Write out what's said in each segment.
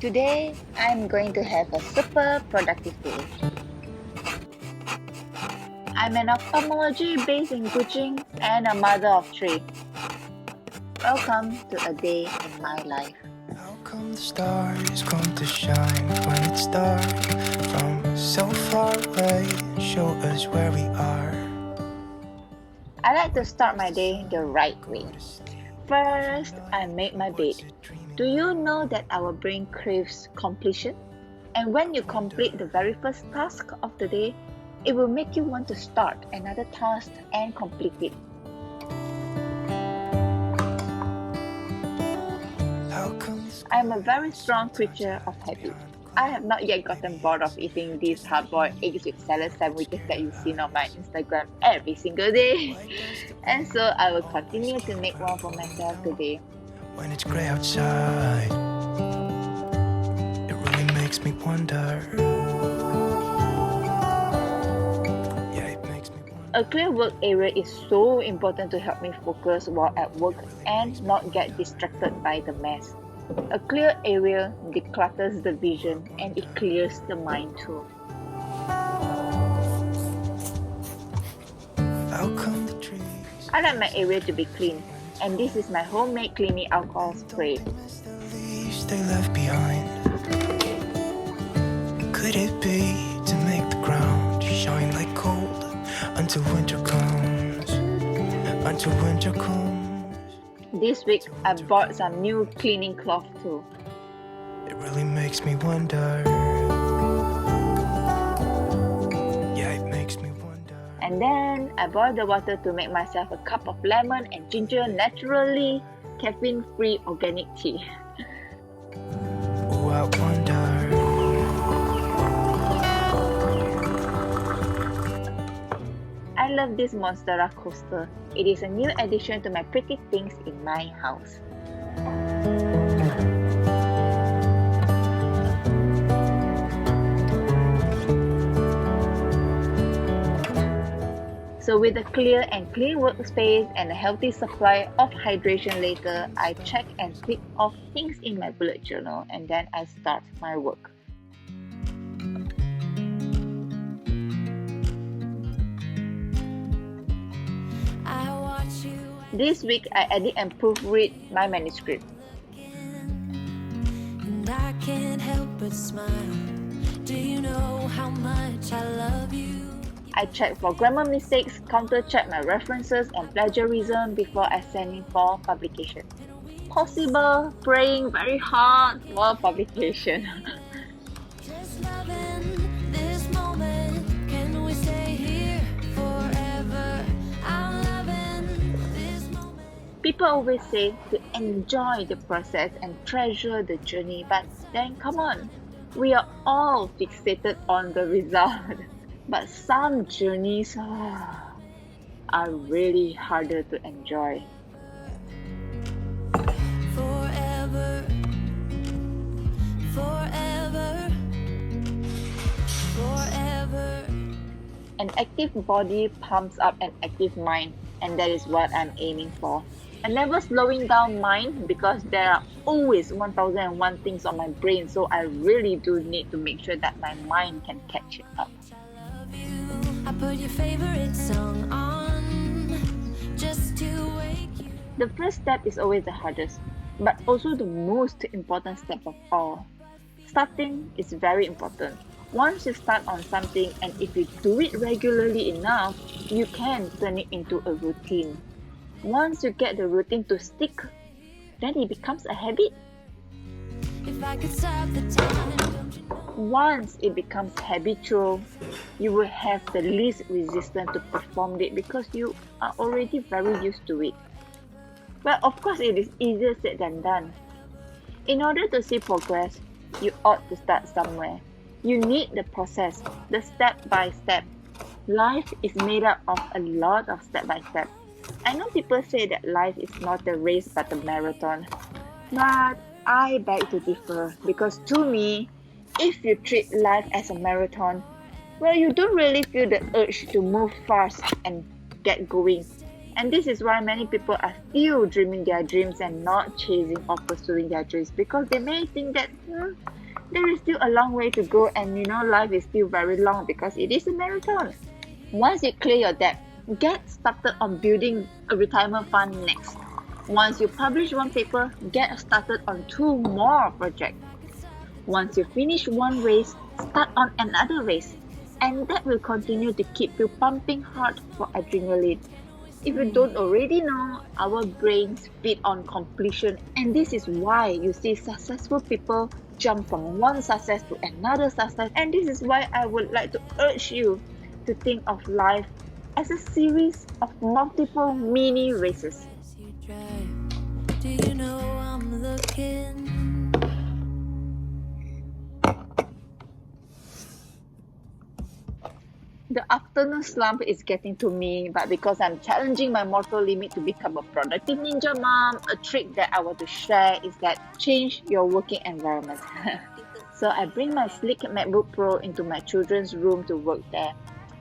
Today, I'm going to have a super productive day. I'm an ophthalmology based in Kuching and a mother of 3. Welcome to a day in my life. How come the stars come to shine when it's dark from so far away? Show us where we are. I like to start my day the right way. First, I make my bed. Do you know that our brain craves completion? And when you complete the very first task of the day, it will make you want to start another task and complete it. I'm a very strong creature of habit. I have not yet gotten bored of eating these hard-boiled eggs with salad sandwiches that you see on my Instagram every single day. And so I will continue to make one for myself today. When it's grey outside, it really makes me wonder. A clear work area is so important to help me focus while at work and not get distracted by the mess. A clear area declutters the vision and it clears the mind too. I like my area to be clean, and this is my homemade cleaning alcohol spray. They left behind. Could it be to make the ground shine like gold until winter comes? Until winter comes. This week, I bought some new cleaning cloth too. It really makes me wonder. Yeah, it makes me wonder. And then, I boiled the water to make myself a cup of lemon and ginger naturally caffeine-free organic tea. Oh, I wonder. I love this Monstera coaster. It is a new addition to my pretty things in my house. So with a clear and clean workspace and a healthy supply of hydration later, I check and tick off things in my bullet journal and then I start my work. This week, I edit and proofread my manuscript. And I can't help but smile. Do you know how much I love you? I check for grammar mistakes, counter-check my references and plagiarism before I send in for publication. Possible, praying very hard for publication. Just loving this moment. Can we stay here forever? I'm loving this moment. People always say to enjoy the process and treasure the journey, but then come on, we are all fixated on the result. But some journeys are really harder to enjoy. Forever, forever, forever. An active body pumps up an active mind, and that is what I'm aiming for. A never slowing down mind because there are always 1001 things on my brain, so I really do need to make sure that my mind can catch it up. I put your favorite song on just to wake you. The first step is always the hardest, but also the most important step of all. Starting is very important. Once you start on something and if you do it regularly enough, you can turn it into a routine. Once you get the routine to stick, then it becomes a habit. If I could stop the time, don't you know? Once it becomes habitual, you will have the least resistance to perform it because you are already very used to it. Well, of course, it is easier said than done. In order to see progress, you ought to start somewhere. You need the process, the step by step. Life is made up of a lot of step by step. I know people say that life is not a race but a marathon, but I beg to differ because to me, if you treat life as a marathon, well, you don't really feel the urge to move fast and get going. And this is why many people are still dreaming their dreams and not chasing or pursuing their dreams, because they may think that there is still a long way to go, and life is still very long because it is a marathon. Once you clear your debt, get started on building a retirement fund next. Once you publish one paper, get started on 2 more projects. Once you finish one race, start on another race. And that will continue to keep you pumping hard for adrenaline. If you don't already know, our brains feed on completion, and this is why you see successful people jump from one success to another success. And this is why I would like to urge you to think of life as a series of multiple mini races. You drive. Do you know I'm looking? The afternoon slump is getting to me, but because I'm challenging my mortal limit to become a productive ninja mom, a trick that I want to share is that change your working environment. So I bring my sleek MacBook Pro into my children's room to work there.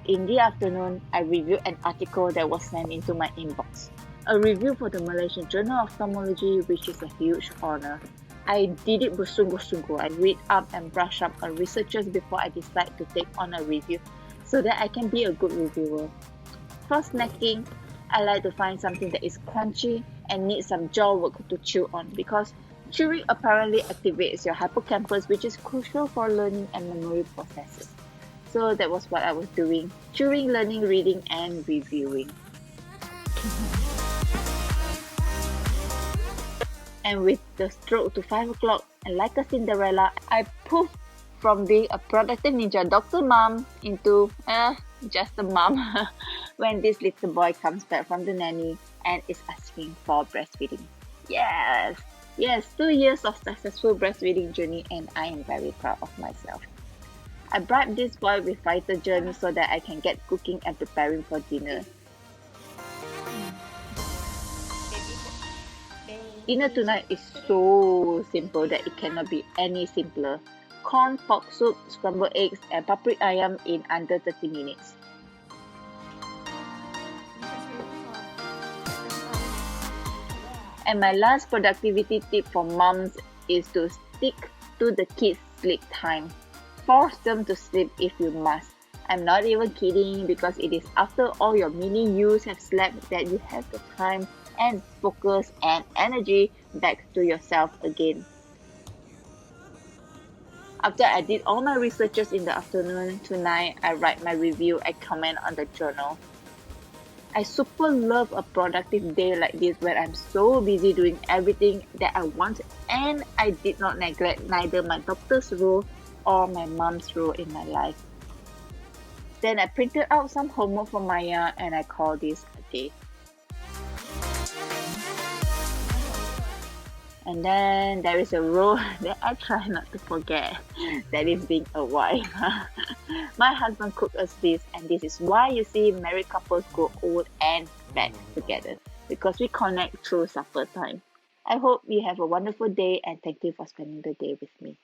In the afternoon, I review an article that was sent into my inbox. A review for the Malaysian Journal of Ophthalmology, which is a huge honor. I did it bersungguh-sungguh. I read up and brush up on researches before I decide to take on a review, so that I can be a good reviewer. For snacking, I like to find something that is crunchy and needs some jaw work to chew on, because chewing apparently activates your hippocampus, which is crucial for learning and memory processes. So that was what I was doing: chewing, learning, reading, and reviewing. And with the stroke to 5 o'clock, and like a Cinderella, I poofed from being a productive ninja doctor mom into just a mom when this little boy comes back from the nanny and is asking for breastfeeding. Yes, 2 years of successful breastfeeding journey, and I am very proud of myself. I bribed this boy with Fighter Journey so that I can get cooking and preparing for dinner. Dinner tonight is so simple that it cannot be any simpler. Corn, pork soup, scrambled eggs, and paprik ayam in under 30 minutes. And my last productivity tip for moms is to stick to the kids' sleep time. Force them to sleep if you must. I'm not even kidding, because it is after all your mini yous have slept that you have the time and focus and energy back to yourself again. After I did all my researches in the afternoon, tonight I write my review and comment on the journal. I super love a productive day like this, where I'm so busy doing everything that I want, and I did not neglect neither my doctor's role or my mom's role in my life. Then I printed out some homework for Maya, and I call this a day. And then there is a role that I try not to forget, that is being a wife. My husband cooked us this, and this is why you see married couples grow old and fat together, because we connect through supper time. I hope you have a wonderful day, and thank you for spending the day with me.